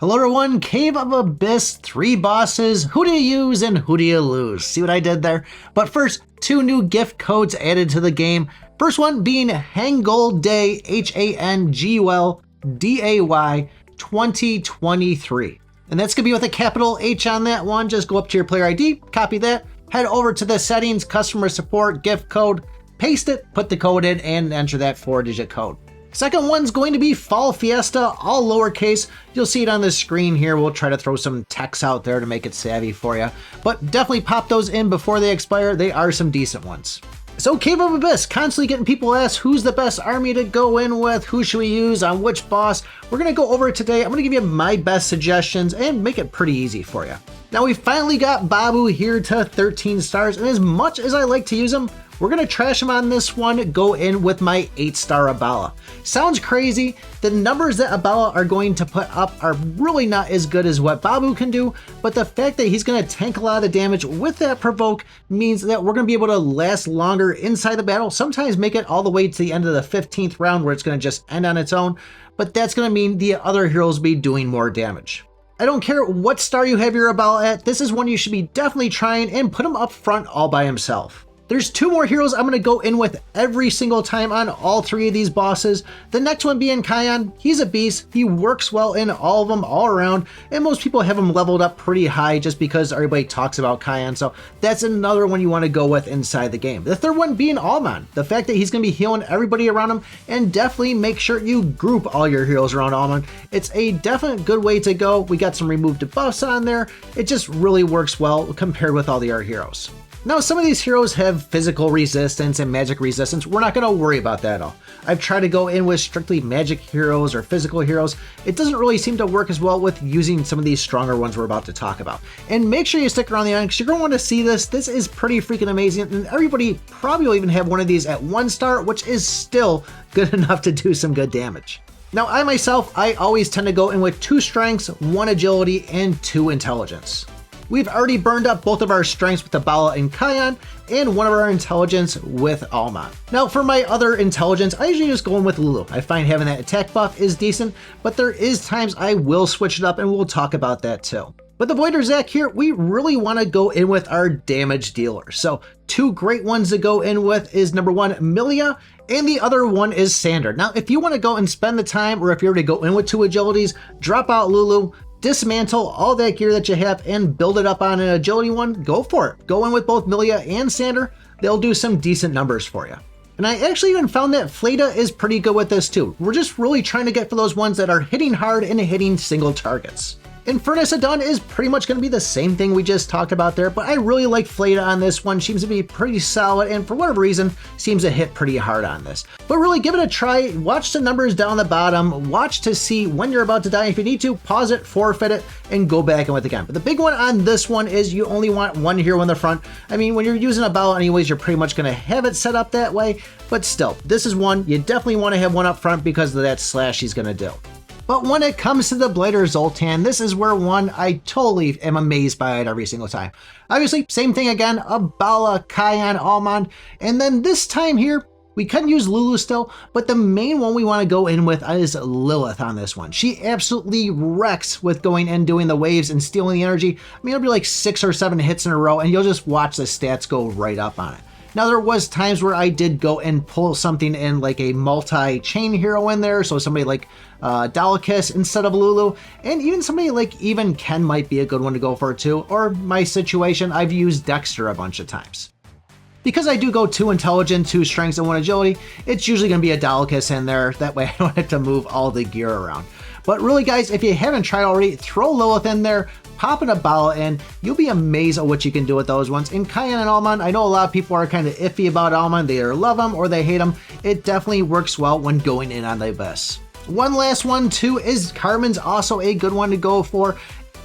Hello everyone, Cave of Abyss, 3 bosses, who do you use and who do you lose? See what I did there? But first, 2 new gift codes added to the game. First one being Hangul Day, HANGUL DAY 2023. And that's going to be with a capital H on that one. Just go up to your player ID, copy that, head over to the settings, customer support, gift code, paste it, put the code in, and enter that 4-digit code. Second one's going to be Fall Fiesta, all lowercase. You'll see it on the screen here. We'll try to throw some text out there to make it savvy for you. But definitely pop those in before they expire. They are some decent ones. So Cave of Abyss, constantly getting people asked who's the best army to go in with, who should we use on which boss. We're going to go over it today. I'm going to give you my best suggestions and make it pretty easy for you. Now we finally got Babu here to 13 stars, and as much as I like to use him, we're going to trash him on this one, go in with my 8-star Abala. Sounds crazy. The numbers that Abala are going to put up are really not as good as what Babu can do, but the fact that he's going to tank a lot of the damage with that provoke means that we're going to be able to last longer inside the battle, sometimes make it all the way to the end of the 15th round where it's going to just end on its own, but that's going to mean the other heroes will be doing more damage. I don't care what star you have your Abala at, this is one you should be definitely trying and put him up front all by himself. There's 2 more heroes I'm going to go in with every single time on all 3 of these bosses. The next one being Kion. He's a beast. He works well in all of them all around, and most people have him leveled up pretty high just because everybody talks about Kion, so that's another one you want to go with inside the game. The third one being Almond. The fact that he's going to be healing everybody around him, and definitely make sure you group all your heroes around Almond. It's a definite good way to go. We got some removed debuffs on there. It just really works well compared with all the other heroes. Now, some of these heroes have physical resistance and magic resistance. We're not going to worry about that at all. I've tried to go in with strictly magic heroes or physical heroes. It doesn't really seem to work as well with using some of these stronger ones we're about to talk about. And make sure you stick around the end because you're going to want to see this. This is pretty freaking amazing. And everybody probably will even have one of these at 1 star, which is still good enough to do some good damage. Now, I myself, I always tend to go in with 2 strengths, 1 agility, and 2 intelligence. We've already burned up both of our strengths with Abala and Kion, and 1 of our intelligence with Almond. Now for my other intelligence, I usually just go in with Lulu. I find having that attack buff is decent, but there is times I will switch it up and we'll talk about that too. With the Voider Zac here, we really want to go in with our damage dealer. So 2 great ones to go in with is number 1, Milia, and the other one is Sander. Now if you want to go and spend the time, or if you're to go in with 2 agilities, drop out Lulu, dismantle all that gear that you have and build it up on an agility one, go for it. Go in with both Milia and Sander. They'll do some decent numbers for you. And I actually even found that Fleta is pretty good with this too. We're just really trying to get for those ones that are hitting hard and hitting single targets. Furnace of Dawn is pretty much going to be the same thing we just talked about there, but I really like Fleta on this one. Seems to be pretty solid and for whatever reason seems to hit pretty hard on this. But really give it a try, watch the numbers down the bottom, watch to see when you're about to die. If you need to, pause it, forfeit it, and go back in with it again. But the big one on this one is you only want 1 hero in the front. I mean, when you're using a Abala anyways, you're pretty much going to have it set up that way, but still, this is one you definitely want to have 1 up front because of that slash he's going to do. But when it comes to the Blighter Zoltan, this is where one I totally am amazed by it every single time. Obviously, same thing again, Abala, Kion, Almond, and then this time here, we couldn't use Lulu still, but the main one we want to go in with is Lilith on this one. She absolutely wrecks with going and doing the waves and stealing the energy. I mean, it'll be like 6 or 7 hits in a row, and you'll just watch the stats go right up on it. Now there was times where I did go and pull something in like a multi-chain hero in there, so somebody like Dalakus instead of Lulu, and even somebody like even Ken might be a good one to go for too, or my situation, I've used Dexter a bunch of times. Because I do go 2 intelligence, 2 strengths, and 1 agility, it's usually going to be a Dalakus in there, that way I don't have to move all the gear around. But really guys, if you haven't tried already, throw Lilith in there, pop an Abala in, you'll be amazed at what you can do with those ones. And Kion and Almond, I know a lot of people are kind of iffy about Almond, they either love them or they hate them. It definitely works well when going in on the Abyss. One last one too is Carmen's also a good one to go for.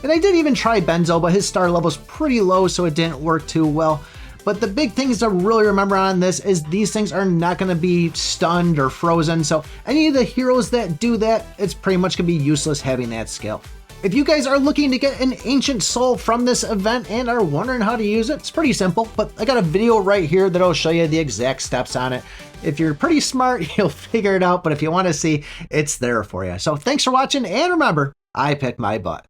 And I did even try Benzo, but his star level's pretty low, so it didn't work too well. But the big things to really remember on this is these things are not going to be stunned or frozen. So any of the heroes that do that, it's pretty much going to be useless having that skill. If you guys are looking to get an ancient soul from this event and are wondering how to use it, it's pretty simple, but I got a video right here that'll show you the exact steps on it. If you're pretty smart, you'll figure it out, but if you want to see, it's there for you. So thanks for watching, and remember, I pick my butt.